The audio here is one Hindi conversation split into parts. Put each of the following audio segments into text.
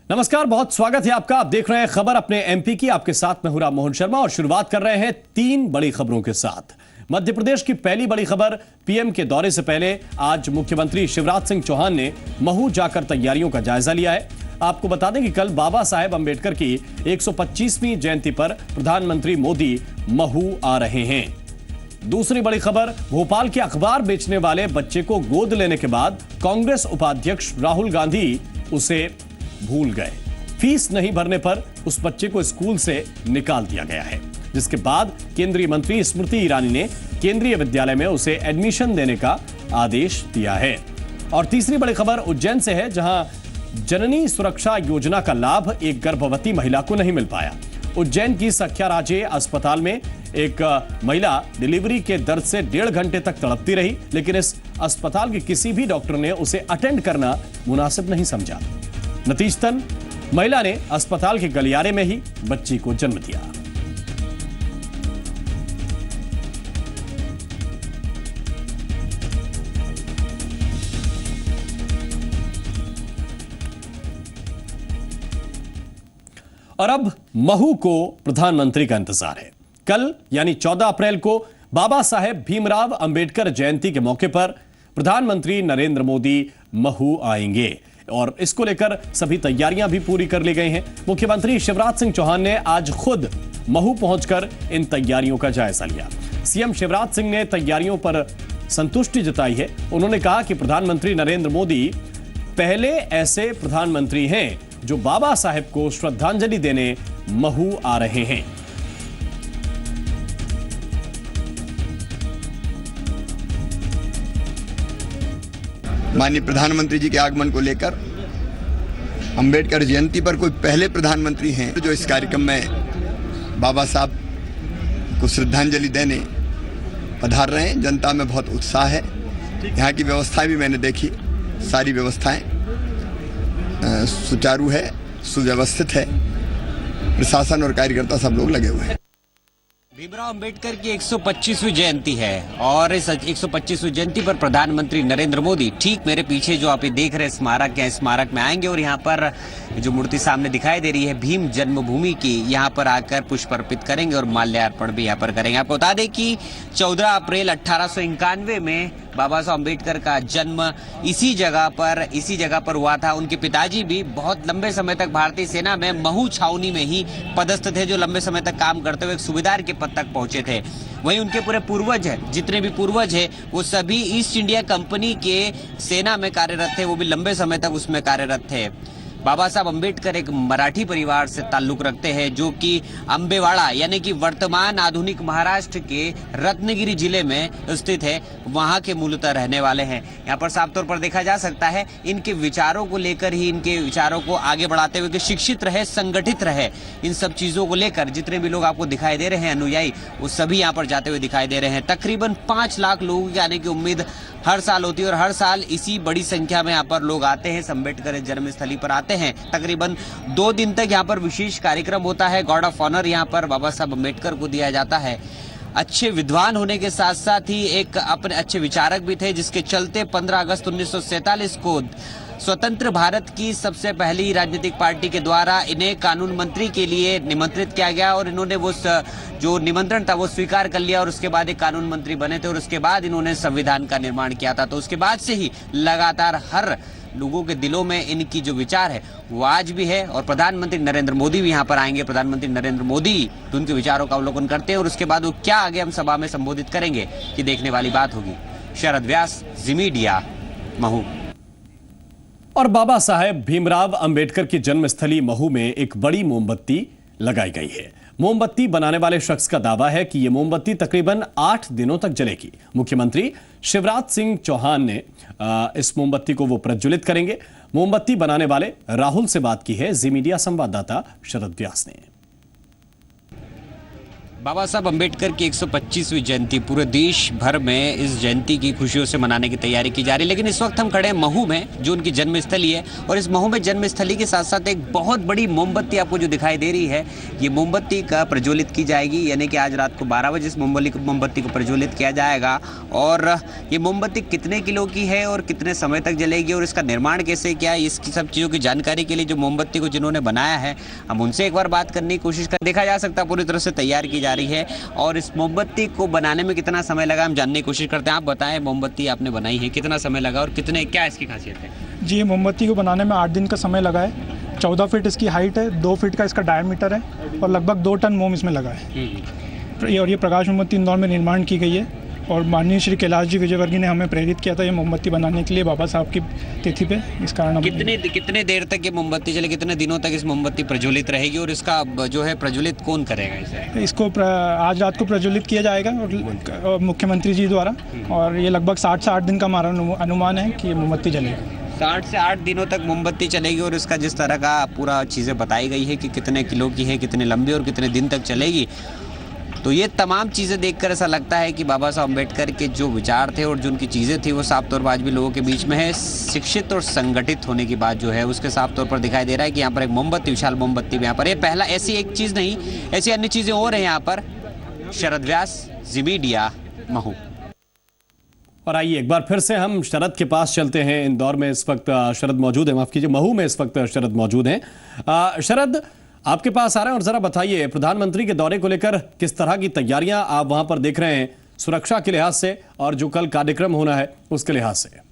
नमस्कार, बहुत स्वागत है आपका। आप देख रहे हैं खबर अपने एमपी की। आपके साथ मैं हूं राम मोहन शर्मा और शुरुआत कर रहे हैं 3 बड़ी खबरों के साथ। मध्य प्रदेश की पहली बड़ी खबर, पीएम के दौरे से पहले आज मुख्यमंत्री शिवराज सिंह चौहान ने महू जाकर तैयारियों का जायजा लिया है। आपको बता दें कि कल बाबा साहेब अंबेडकर की 125वीं जयंती पर प्रधानमंत्री मोदी महू आ रहे हैं। दूसरी बड़ी खबर, भोपाल के अखबार बेचने वाले बच्चे को गोद लेने के बाद कांग्रेस उपाध्यक्ष राहुल गांधी उसे भूल गए। फीस नहीं भरने पर उस बच्चे को स्कूल से निकाल दिया गया है, जिसके बाद केंद्रीय मंत्री स्मृति ईरानी ने केंद्रीय विद्यालय में उसे एडमिशन देने का आदेश दिया है। और तीसरी बड़ी खबर उज्जैन से है, जहां जननी सुरक्षा योजना का लाभ एक गर्भवती महिला को नहीं मिल पाया। उज्जैन की सख्या राजे अस्पताल में एक महिला डिलीवरी के दर्द से 1.5 घंटे तक तड़पती रही, लेकिन इस अस्पताल के किसी भी डॉक्टर ने उसे अटेंड करना मुनासिब नहीं समझा। नतीजतन महिला ने अस्पताल के गलियारे में ही बच्ची को जन्म दिया। और अब महू को प्रधानमंत्री का इंतजार है। कल यानी 14 अप्रैल को बाबा साहेब भीमराव अंबेडकर जयंती के मौके पर प्रधानमंत्री नरेंद्र मोदी महू आएंगे और इसको लेकर सभी तैयारियां भी पूरी कर ली गई हैं। मुख्यमंत्री शिवराज सिंह चौहान ने आज खुद महू पहुंचकर इन तैयारियों का जायजा लिया। सीएम शिवराज सिंह ने तैयारियों पर संतुष्टि जताई है। उन्होंने कहा कि प्रधानमंत्री नरेंद्र मोदी पहले ऐसे प्रधानमंत्री हैं जो बाबा साहेब को श्रद्धांजलि देने महू आ रहे हैं। माननीय प्रधानमंत्री जी के आगमन को लेकर अंबेडकर जयंती पर कोई पहले प्रधानमंत्री हैं जो इस कार्यक्रम में बाबा साहब को श्रद्धांजलि देने पधार रहे हैं। जनता में बहुत उत्साह है। यहाँ की व्यवस्थाएं भी मैंने देखी, सारी व्यवस्थाएं सुचारू है, सुव्यवस्थित है। प्रशासन और कार्यकर्ता सब लोग लगे हुए हैं। भीमराव अंबेडकर की 125वीं जयंती है और इस 125वीं जयंती पर प्रधानमंत्री नरेंद्र मोदी ठीक मेरे पीछे जो आप ये देख रहे स्मारक है, स्मारक में आएंगे और यहाँ पर जो मूर्ति सामने दिखाई दे रही है भीम जन्मभूमि की, यहाँ पर आकर पुष्प अर्पित करेंगे और माल्यार्पण भी यहाँ पर करेंगे। आपको बता दें कि 14 अप्रैल 1891 में बाबा साहब अम्बेडकर का जन्म इसी जगह पर हुआ था। उनके पिताजी भी बहुत लंबे समय तक भारतीय सेना में महू छावनी में ही पदस्थ थे, जो लंबे समय तक काम करते हुए एक सूबेदार के पद तक पहुंचे थे। वहीं उनके पूरे पूर्वज हैं, जितने भी पूर्वज हैं वो सभी ईस्ट इंडिया कंपनी के सेना में कार्यरत थे, वो भी लंबे समय तक उसमें कार्यरत थे। बाबा साहब अंबेडकर एक मराठी परिवार से ताल्लुक रखते हैं, जो कि अम्बेवाड़ा यानी कि वर्तमान आधुनिक महाराष्ट्र के रत्नगिरी जिले में स्थित है, वहां के मूलतः रहने वाले हैं। यहाँ पर साफ तौर पर देखा जा सकता है इनके विचारों को लेकर ही, इनके विचारों को आगे बढ़ाते हुए कि शिक्षित रहे, संगठित रहे, इन सब चीजों को लेकर जितने भी लोग आपको दिखाई दे रहे हैं अनुयायी, वो सभी यहाँ पर जाते हुए दिखाई दे रहे हैं। तकरीबन 5 लाख लोगों के आने की उम्मीद हर साल होती है और हर साल इसी बड़ी संख्या में यहाँ पर लोग आते हैं, अम्बेडकर जन्मस्थली पर आते हैं। तकरीबन 2 दिन तक यहाँ पर विशेष कार्यक्रम होता है। गार्ड ऑफ ऑनर यहाँ पर बाबा साहब अम्बेडकर को दिया जाता है। अच्छे विद्वान होने के साथ साथ ही एक अपने अच्छे विचारक भी थे, जिसके चलते 15 अगस्त 1947 को स्वतंत्र भारत की सबसे पहली राजनीतिक पार्टी के द्वारा इन्हें कानून मंत्री के लिए निमंत्रित किया गया और इन्होंने वो जो निमंत्रण था वो स्वीकार कर लिया और उसके बाद एक कानून मंत्री बने थे और उसके बाद इन्होंने संविधान का निर्माण किया था। तो उसके बाद से ही लगातार हर लोगों के दिलों में इनकी जो विचार है वो आज भी है। और प्रधानमंत्री नरेंद्र मोदी भी यहाँ पर आएंगे। प्रधानमंत्री नरेंद्र मोदी तो उनके विचारों का अवलोकन करते हैं और उसके बाद वो क्या आगे हम सभा में संबोधित करेंगे कि देखने वाली बात होगी। शरद व्यास, जी मीडिया, महू। और बाबा साहेब भीमराव अंबेडकर की जन्मस्थली महू में एक बड़ी मोमबत्ती लगाई गई है। मोमबत्ती बनाने वाले शख्स का दावा है कि यह मोमबत्ती तकरीबन 8 दिनों तक जलेगी। मुख्यमंत्री शिवराज सिंह चौहान ने इस मोमबत्ती को वो प्रज्वलित करेंगे। मोमबत्ती बनाने वाले राहुल से बात की है जी मीडिया संवाददाता शरद व्यास ने। बाबा साहब अम्बेडकर की 125वीं जयंती पूरे देश भर में इस जयंती की खुशियों से मनाने की तैयारी की जा रही है। लेकिन इस वक्त हम खड़े हैं महू में, जो उनकी जन्मस्थली है। और इस महू में जन्मस्थली के साथ साथ एक बहुत बड़ी मोमबत्ती आपको जो दिखाई दे रही है, ये मोमबत्ती का प्रज्वलित की जाएगी। यानी कि आज रात को 12 बजे इस मोमबत्ती को प्रज्वलित किया जाएगा। और ये मोमबत्ती कितने किलो की है और कितने समय तक जलेगी और इसका निर्माण कैसे क्या है, इसकी सब चीज़ों की जानकारी के लिए जो मोमबत्ती को जिन्होंने बनाया है, हम उनसे एक बार बात करने की कोशिश कर। देखा जा सकता है पूरी तरह से तैयार की जा रही है। और इस मोमबत्ती को बनाने में कितना समय लगा, हम जानने की कोशिश करते हैं। आप बताएं, मोमबत्ती आपने बनाई है, कितना समय लगा और कितने, क्या इसकी खासियत है? जी, मोमबत्ती को बनाने में 8 दिन का समय लगा है। 14 फीट इसकी हाइट है, 2 फीट का इसका डायमीटर है और लगभग 2 टन मोम इसमें लगा है। और ये प्रकाश मोमबत्ती इंदौर में निर्माण की गई है। और माननीय श्री कैलाश जी विजयवर्गीय ने हमें प्रेरित किया था ये मोमबत्ती बनाने के लिए बाबा साहब की तिथि पे। इस कारण हम कितने देर तक ये मोमबत्ती चले, कितने दिनों तक इस मोमबत्ती प्रज्वलित रहेगी और इसका जो है प्रज्वलित कौन करेगा इसे? इसको आज रात को प्रज्वलित किया जाएगा और मुख्यमंत्री जी द्वारा। और ये लगभग 60 से 8 दिन का हमारा अनुमान है कि ये मोमबत्ती जलेगी। 60 से 8 दिनों तक मोमबत्ती चलेगी। और इसका जिस तरह का पूरा चीज़ें बताई गई है कि कितने किलो की है, कितने लंबी और कितने दिन तक चलेगी, तो ये तमाम चीज़ें देखकर ऐसा लगता है कि बाबा साहब अम्बेडकर के जो विचार थे और जो उनकी चीज़ें थी वो साफ तौर पर आज भी लोगों के बीच में है। शिक्षित और संगठित होने की बात जो है उसके साफ तौर पर दिखाई दे रहा है कि यहाँ पर एक मोमबत्ती, विशाल मोमबत्ती भी यहाँ पर, ये पहला ऐसी एक चीज़ नहीं, ऐसी अन्य चीज़ें और हैं यहाँ पर। शरद व्यास, जी मीडिया, महू। और आइए एक बार फिर से हम शरद के पास चलते हैं। इंदौर में इस वक्त शरद मौजूद है, माफ कीजिए, महू में इस वक्त शरद मौजूद हैं। शरद, आपके पास आ रहे हैं और जरा बताइए प्रधानमंत्री के दौरे को लेकर किस तरह की तैयारियां आप वहां पर देख रहे हैं, सुरक्षा के लिहाज से और जो कल कार्यक्रम होना है उसके लिहाज से?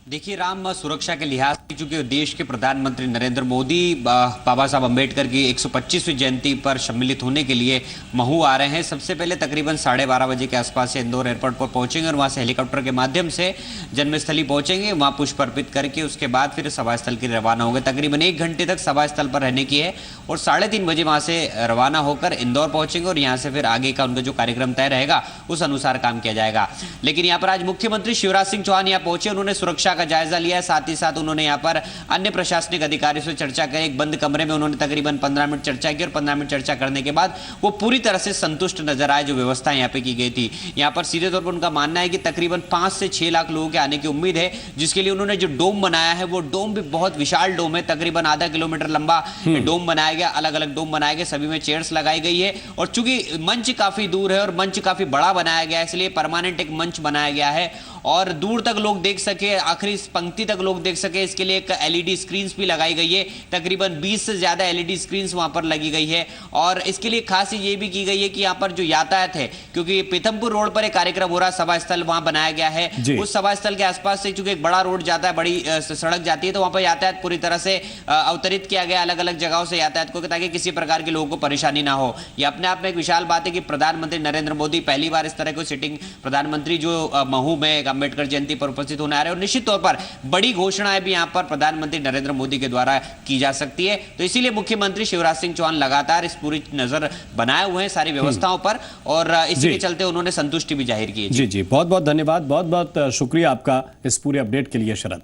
देखिए राम, सुरक्षा के लिहाज से चूंकि देश के प्रधानमंत्री नरेंद्र मोदी बाबा साहब अम्बेडकर की 125वीं जयंती पर सम्मिलित होने के लिए महू आ रहे हैं। सबसे पहले तकरीबन 12:30 बजे के आसपास से इंदौर एयरपोर्ट पर पहुंचेंगे और वहां से हेलीकॉप्टर के माध्यम से जन्मस्थली पहुंचेंगे। वहां पुष्प अर्पित करके उसके बाद फिर सभा स्थल के लिए रवाना होंगे। तकरीबन 1 घंटे तक सभा स्थल पर रहने की है और 3:30 बजे वहां से रवाना होकर इंदौर पहुंचेंगे और यहाँ से फिर आगे का उनका जो कार्यक्रम तय रहेगा उस अनुसार काम किया जाएगा। लेकिन यहाँ पर आज मुख्यमंत्री शिवराज सिंह चौहान यहाँ पहुंचे, उन्होंने सुरक्षा का जायजा लिया है। साथ ही साथ उन्होंने यहाँ पर अन्य प्रशासनिक अधिकारियों से चर्चा करी। एक बंद कमरे में उन्होंने तकरीबन 15 मिनट चर्चा की और 15 मिनट चर्चा करने के बाद वो पूरी तरह से संतुष्ट नजर आए जो व्यवस्था यहाँ पे की गई थी। यहाँ पर सीधे तौर पर उनका मानना है कि तकरीबन 5 से 6 लाख लोगों के आने की उम्मीद है, जिसके लिए उन्होंने जो डोम बनाया है वो डोम भी बहुत विशाल डोम है। तकरीबन आधा किलोमीटर लंबा डोम बनाया गया, अलग अलग डोम बनाए गए, सभी में चेयर्स लगाई गई है। और चूंकि मंच काफी दूर है और मंच काफी बड़ा बनाया गया है, इसलिए परमानेंट एक मंच बनाया गया है और दूर तक लोग देख सके, आखिरी पंक्ति तक लोग देख सके, इसके लिए एक एलईडी स्क्रीन्स भी लगाई गई है। तकरीबन 20 से ज्यादा एलईडी स्क्रीन्स वहां पर लगी गई है। और इसके लिए खास ये भी की गई है कि यहाँ पर जो यातायात है, क्योंकि पीथमपुर रोड पर एक कार्यक्रम हो रहा है, सभा स्थल वहां बनाया गया है। उस सभा स्थल के आसपास से चूंकि एक बड़ा रोड जाता है, बड़ी सड़क जाती है, तो वहां पर यातायात पूरी तरह से अवतरित किया गया अलग अलग जगहों से यातायात को, ताकि किसी प्रकार के लोगों को परेशानी ना हो। यह अपने आप में एक विशाल बात है कि प्रधानमंत्री नरेंद्र मोदी पहली बार इस तरह को सिटिंग प्रधानमंत्री जो महू में अम्बेडकर जयंती पर उपस्थित होने आ रहे हैं। और निश्चित तौर पर बड़ी घोषणाएं भी यहां पर प्रधानमंत्री नरेंद्र मोदी के द्वारा की जा सकती है। तो इसीलिए मुख्यमंत्री शिवराज सिंह चौहान लगातार इस पूरी नजर बनाए हुए हैं सारी व्यवस्थाओं पर और इसी के चलते उन्होंने संतुष्टि भी जाहिर की है। जी जी, बहुत बहुत धन्यवाद, बहुत बहुत शुक्रिया आपका इस पूरे अपडेट के लिए शरद।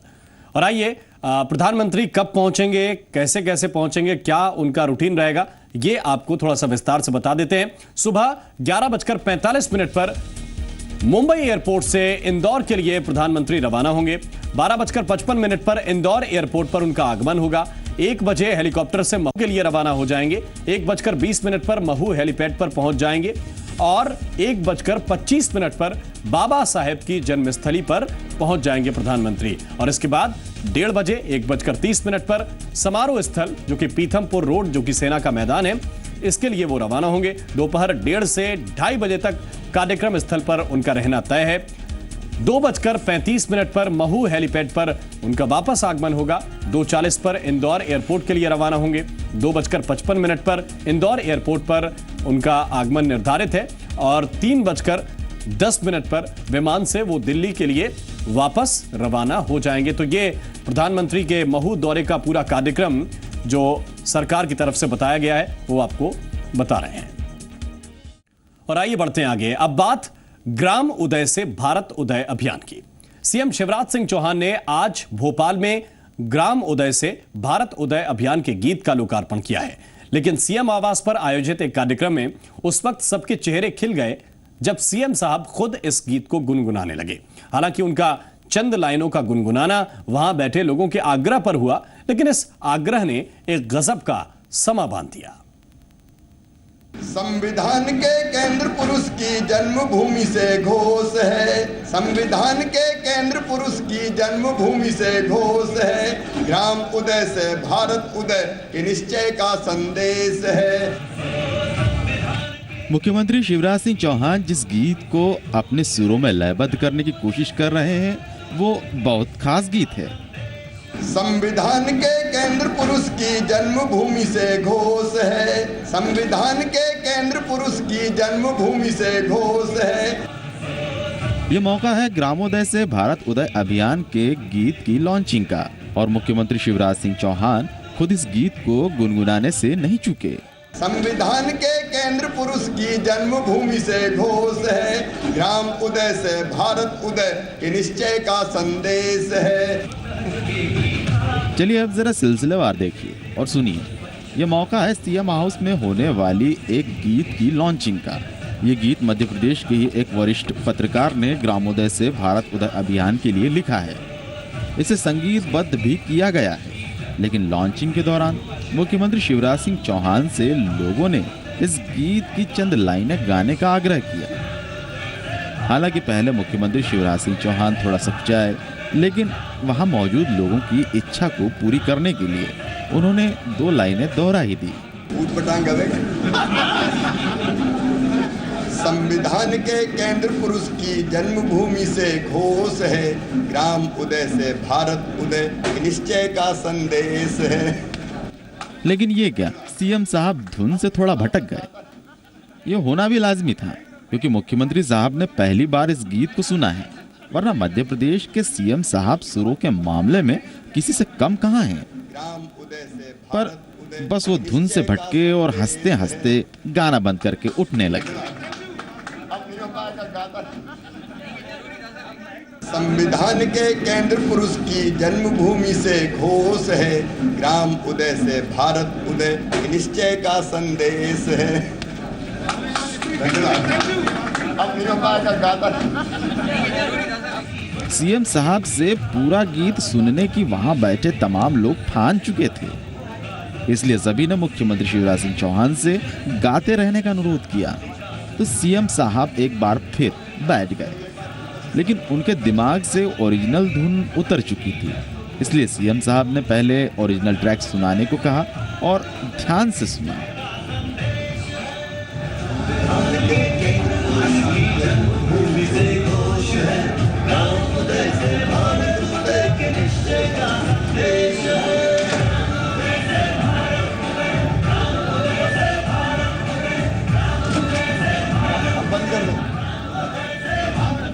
और आइए प्रधानमंत्री कब पहुंचेंगे, कैसे कैसे पहुंचेंगे, क्या उनका रूटीन रहेगा, ये आपको थोड़ा सा विस्तार से बता देते हैं। सुबह 11:45 पर मुंबई एयरपोर्ट से इंदौर के लिए प्रधानमंत्री रवाना होंगे। 12:55 पर इंदौर एयरपोर्ट पर उनका आगमन होगा। 1 बजे हेलीकॉप्टर से महू के लिए रवाना हो जाएंगे। 1:20 पर महू हेलीपैड पर पहुंच जाएंगे और 1:25 पर बाबा साहेब की जन्मस्थली पर पहुंच जाएंगे प्रधानमंत्री। और इसके बाद 1:30 बजे 1:30 पर समारोह स्थल जो कि पीथमपुर रोड, जो कि सेना का मैदान है, इसके लिए वो रवाना होंगे। दोपहर 1:30 से 2:30 बजे तक कार्यक्रम स्थल पर उनका रहना तय है। 2:35 पर महू हेलीपैड पर उनका वापस आगमन होगा। 2:40 पर इंदौर एयरपोर्ट के लिए रवाना होंगे। 2:55 पर इंदौर एयरपोर्ट पर उनका आगमन निर्धारित है और 3:10 पर विमान से वो दिल्ली के लिए वापस रवाना हो जाएंगे। तो ये प्रधानमंत्री के महू दौरे का पूरा कार्यक्रम जो सरकार की तरफ से बताया गया है वो आपको बता रहे हैं। और आइए बढ़ते हैं आगे। अब बात ग्राम उदय से भारत उदय अभियान की। सीएम शिवराज सिंह चौहान ने आज भोपाल में ग्राम उदय से भारत उदय अभियान के गीत का लोकार्पण किया है। लेकिन सीएम आवास पर आयोजित एक कार्यक्रम में उस वक्त सबके चेहरे खिल गए जब सीएम साहब खुद इस गीत को गुनगुनाने लगे। हालांकि उनका चंद लाइनों का गुनगुनाना वहां बैठे लोगों के आग्रह पर हुआ, लेकिन इस आग्रह ने एक गजब का समा बांध दिया। संविधान के केंद्र पुरुष की जन्मभूमि से घोष है, संविधान के केंद्र पुरुष की जन्मभूमि से घोष है, ग्राम उदय से भारत उदय के निश्चय का संदेश है। मुख्यमंत्री शिवराज सिंह चौहान जिस गीत को अपने सुरों में लयबद्ध करने की कोशिश कर रहे हैं वो बहुत खास गीत है। संविधान के केंद्र पुरुष की जन्मभूमि से घोष है, संविधान के केंद्र पुरुष की जन्मभूमि से घोष है। ये मौका है ग्रामोदय से भारत उदय अभियान के गीत की लॉन्चिंग का और मुख्यमंत्री शिवराज सिंह चौहान खुद इस गीत को गुनगुनाने से नहीं चूके। संविधान के केंद्र पुरुष की जन्मभूमि से घोष है, ग्राम उदय से भारत उदय के निश्चय का संदेश है। चलिए अब जरा सिलसिलेवार देखिए और सुनिए। ये मौका है सीएम हाउस में होने वाली एक गीत की लॉन्चिंग का। ये गीत मध्य प्रदेश के ही एक वरिष्ठ पत्रकार ने ग्रामोदय से भारत उदय अभियान के लिए लिखा है। इसे संगीतबद्ध भी किया गया है, लेकिन लॉन्चिंग के दौरान मुख्यमंत्री शिवराज सिंह चौहान से लोगों ने इस गीत की चंद लाइनें गाने का आग्रह किया। हालांकि पहले मुख्यमंत्री शिवराज सिंह चौहान थोड़ा सकुचाए, लेकिन वहां मौजूद लोगों की इच्छा को पूरी करने के लिए उन्होंने 2 लाइनें दोहरा ही दी। संविधान के केंद्र पुरुष की जन्मभूमि से घोष है, ग्राम उदय से भारत उदय निश्चय का संदेश है। लेकिन ये क्या, सीएम साहब धुन से थोड़ा भटक गए। ये होना भी लाजमी था क्योंकि मुख्यमंत्री साहब ने पहली बार इस गीत को सुना है, वरना मध्य प्रदेश के सीएम साहब सुरों के मामले में किसी से कम कहां हैं। पर बस वो धुन से भटके और हंसते हंसते गाना बंद करके उठने लगे। संविधान के केंद्र पुरुष की जन्मभूमि से घोष है, ग्राम उदय से भारत उदय निश्चय का संदेश है। सीएम साहब से पूरा गीत सुनने की वहां बैठे तमाम लोग ठान चुके थे, इसलिए सभी ने मुख्यमंत्री शिवराज सिंह चौहान से गाते रहने का अनुरोध किया। तो सीएम साहब एक बार फिर बैठ गए, लेकिन उनके दिमाग से ओरिजिनल धुन उतर चुकी थी, इसलिए सीएम साहब ने पहले ओरिजिनल ट्रैक सुनाने को कहा और ध्यान से सुना।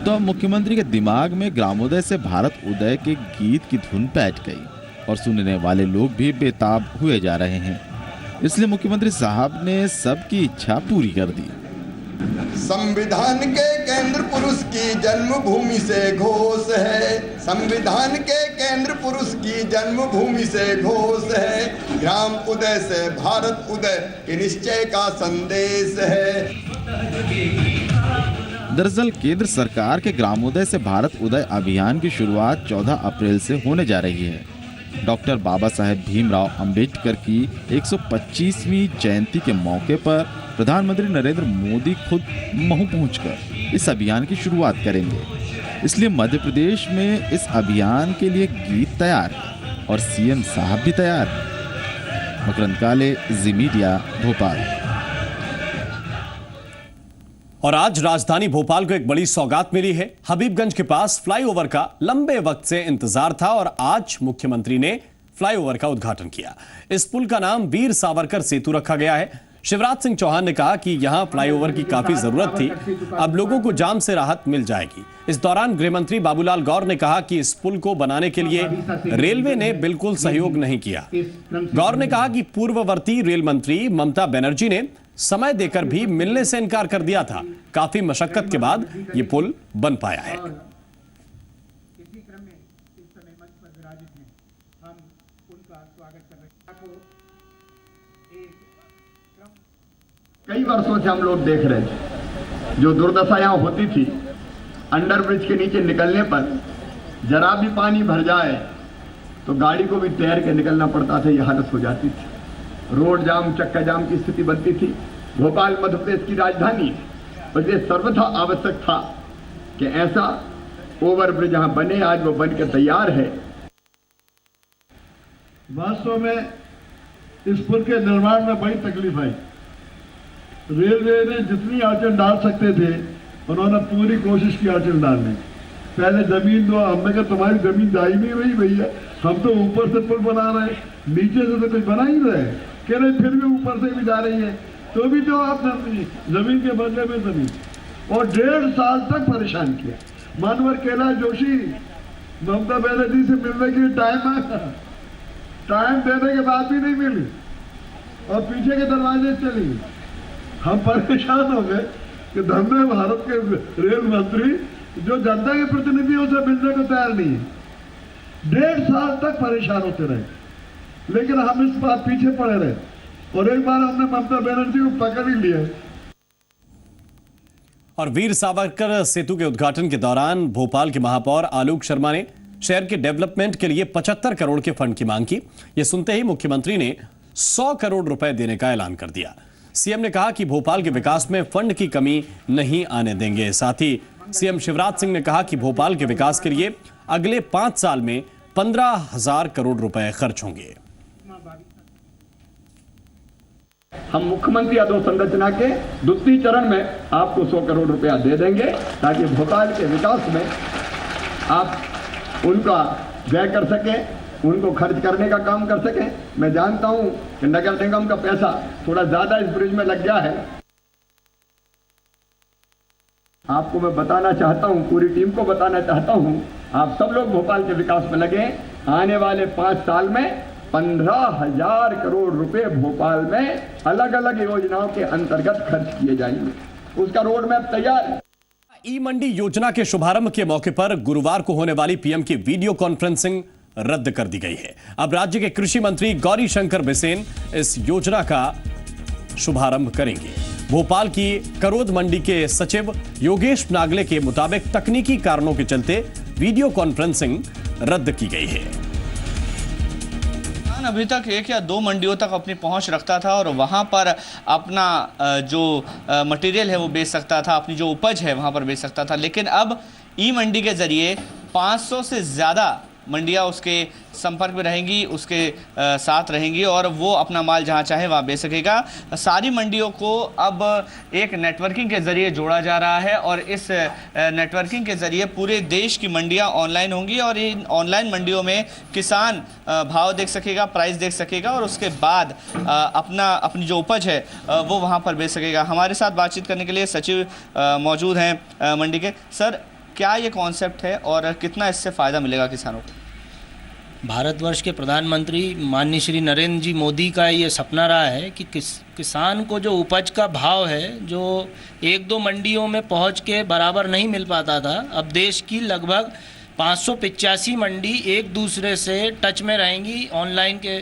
तो मुख्यमंत्री के दिमाग में ग्रामोदय से भारत उदय के गीत की धुन बैठ गई और सुनने वाले लोग भी बेताब हुए जा रहे हैं, इसलिए मुख्यमंत्री साहब ने सबकी इच्छा पूरी कर दी। संविधान के केंद्र पुरुष की जन्मभूमि से घोष है, संविधान के केंद्र पुरुष की जन्मभूमि से घोष है, ग्राम उदय से भारत उदय के निश्चय का संदेश है। दरअसल केंद्र सरकार के ग्रामोदय से भारत उदय अभियान की शुरुआत 14 अप्रैल से होने जा रही है। डॉक्टर बाबा साहेब भीमराव अंबेडकर की 125वीं जयंती के मौके पर प्रधानमंत्री नरेंद्र मोदी खुद महू पहुंचकर इस अभियान की शुरुआत करेंगे, इसलिए मध्य प्रदेश में इस अभियान के लिए गीत तैयार है और सीएम साहब भी तैयार है। मकरंद काले, जी मीडिया, भोपाल। और आज राजधानी भोपाल को एक बड़ी सौगात मिली है। हबीबगंज के पास फ्लाईओवर का लंबे वक्त से इंतजार था और आज मुख्यमंत्री ने फ्लाईओवर का उद्घाटन किया। इस पुल का नाम वीर सावरकर सेतु रखा गया है। शिवराज सिंह चौहान ने कहा कि यहां फ्लाईओवर की काफी जरूरत थी, अब लोगों को जाम से राहत मिल जाएगी। इस दौरान गृहमंत्री बाबूलाल गौर ने कहा कि इस पुल को बनाने के लिए रेलवे ने बिल्कुल सहयोग नहीं किया। गौर ने कहा कि पूर्ववर्ती रेल मंत्री ममता बनर्जी ने समय देकर भी मिलने से इनकार कर दिया था। काफी मशक्कत के बाद ये पुल बन पाया है। इसी क्रम में इस समय मंच पर विराजित हैं, हम उनका स्वागत कर रहे हैं। एक कई वर्षों से हम लोग देख रहे थे जो दुर्दशा यहाँ होती थी, अंडर ब्रिज के नीचे निकलने पर जरा भी पानी भर जाए तो गाड़ी को भी तैर के निकलना पड़ता था, ये हालत हो जाती थी। रोड जाम, चक्का जाम की स्थिति बनती थी। भोपाल मध्य प्रदेश की राजधानी है और ये सर्वथा आवश्यक था कि ऐसा ओवरब्रिज यहाँ बने। आज वो बन के तैयार है। वास्तव में इस पुल के निर्माण में बड़ी तकलीफ आई। रेलवे ने जितनी अड़चन डाल सकते थे उन्होंने पूरी कोशिश की अड़चन डालने। पहले जमीन दो, हमने कहा तुम्हारी जमीन दायमी हुई भैया, हम तो ऊपर से पुल बना रहे हैं, नीचे से तो कुछ बना ही रहे। कह रहे फिर भी ऊपर से भी जा रही है, तो भी जो आप जमीन के बदले में जमीन। और 1.5 साल तक परेशान किया। मानवर कैलाश जोशी ममता बनर्जी से मिलने के लिए टाइम देने के बाद भी नहीं मिली और पीछे के दरवाजे चली गई। हम परेशान हो गए कि धन्य भारत के रेल मंत्री जो जनता के प्रतिनिधियों से मिलने को तैयार नहीं है। 1.5 साल तक परेशान होते रहे, लेकिन हम इस बात पीछे पड़े रहे और एक बार हमने ममता बनर्जी को पकड़ ही लिया। और वीर सावरकर सेतु के उद्घाटन के दौरान भोपाल के महापौर आलोक शर्मा ने शहर के डेवलपमेंट के लिए 75 करोड़ के फंड की मांग की। यह सुनते ही मुख्यमंत्री ने 100 करोड़ रुपए देने का ऐलान कर दिया। सीएम ने कहा कि भोपाल के विकास में फंड की कमी नहीं आने देंगे। साथ ही सीएम शिवराज सिंह ने कहा कि भोपाल के विकास के लिए अगले 5 साल में 15,000 करोड़ रुपए खर्च होंगे। हम मुख्यमंत्री अधोसंरचना के द्वितीय चरण में आपको 100 करोड़ रुपया दे देंगे ताकि भोपाल के विकास में आप उनका व्यय कर सकें, उनको खर्च करने का काम कर सकें। मैं जानता हूं कि नगर निगम का पैसा थोड़ा ज्यादा इस ब्रिज में लग गया है। आपको मैं बताना चाहता हूं, पूरी टीम को बताना चाहता हूं, आप सब लोग भोपाल के विकास में लगे। आने वाले 5 साल में 15,000 करोड़ रुपए भोपाल में अलग अलग योजनाओं के अंतर्गत खर्च किए जाएंगे। उसका रोड मैप तैयार है। ई मंडी योजना के शुभारंभ के मौके पर गुरुवार को होने वाली पीएम की वीडियो कॉन्फ्रेंसिंग रद्द कर दी गई है। अब राज्य के कृषि मंत्री गौरी शंकर बिसेन इस योजना का शुभारंभ करेंगे। भोपाल की करोद मंडी के सचिव योगेश नागले के मुताबिक तकनीकी कारणों के चलते वीडियो कॉन्फ्रेंसिंग रद्द की गई है। अभी तक 1 या 2 मंडियों तक अपनी पहुंच रखता था और वहां पर अपना जो मटेरियल है वो बेच सकता था, अपनी जो उपज है वहां पर बेच सकता था। लेकिन अब ई मंडी के जरिए 500 से ज़्यादा मंडियां उसके संपर्क में रहेंगी, उसके साथ रहेंगी और वो अपना माल जहां चाहे वहां बेच सकेगा। सारी मंडियों को अब एक नेटवर्किंग के ज़रिए जोड़ा जा रहा है और इस नेटवर्किंग के ज़रिए पूरे देश की मंडियां ऑनलाइन होंगी और इन ऑनलाइन मंडियों में किसान भाव देख सकेगा, प्राइस देख सकेगा और उसके बाद अपनी जो उपज है वो वहाँ पर बेच सकेगा। हमारे साथ बातचीत करने के लिए सचिव मौजूद हैं मंडी के। सर, क्या ये कॉन्सेप्ट है और कितना इससे फ़ायदा मिलेगा किसानों को? भारतवर्ष के प्रधानमंत्री माननीय श्री नरेंद्र जी मोदी का ये सपना रहा है कि किसान को जो उपज का भाव है जो 1-2 मंडियों में पहुंच के बराबर नहीं मिल पाता था, अब देश की लगभग 585 मंडी एक दूसरे से टच में रहेंगी ऑनलाइन के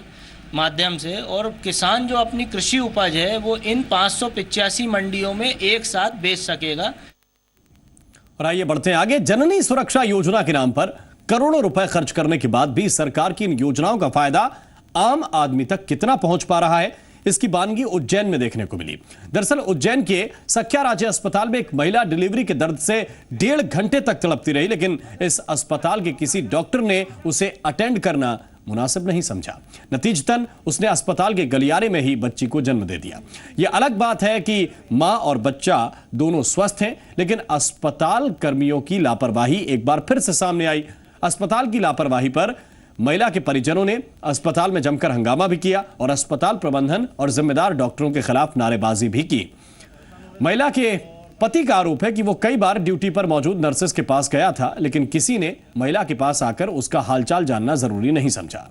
माध्यम से और किसान जो अपनी कृषि उपज है वो इन 585 मंडियों में एक साथ बेच सकेगा। और आइए बढ़ते हैं आगे। जननी सुरक्षा योजना के नाम पर करोड़ों रुपए खर्च करने के बाद भी सरकार की इन योजनाओं का फायदा आम आदमी तक कितना पहुंच पा रहा है, इसकी बानगी उज्जैन में देखने को मिली। दरअसल उज्जैन के सख्या राज्य अस्पताल में एक महिला डिलीवरी के दर्द से 1.5 घंटे तक तड़पती रही, लेकिन इस अस्पताल के किसी डॉक्टर ने उसे अटेंड करना मुनासिब नहीं समझा। नतीजतन उसने अस्पताल के गलियारे में ही बच्ची को जन्म दे दिया। यह अलग बात है कि मां और बच्चा दोनों स्वस्थ हैं, लेकिन अस्पताल कर्मियों की लापरवाही एक बार फिर से सामने आई। अस्पताल की लापरवाही पर महिला के परिजनों ने अस्पताल में जमकर हंगामा भी किया और अस्पताल प्रबंधन और जिम्मेदार डॉक्टरों के खिलाफ नारेबाजी भी की। महिला के पति का आरोप है कि वो कई बार ड्यूटी पर मौजूद नर्सेस के पास गया था, लेकिन किसी ने महिला के पास आकर उसका हालचाल जानना जरूरी नहीं समझा।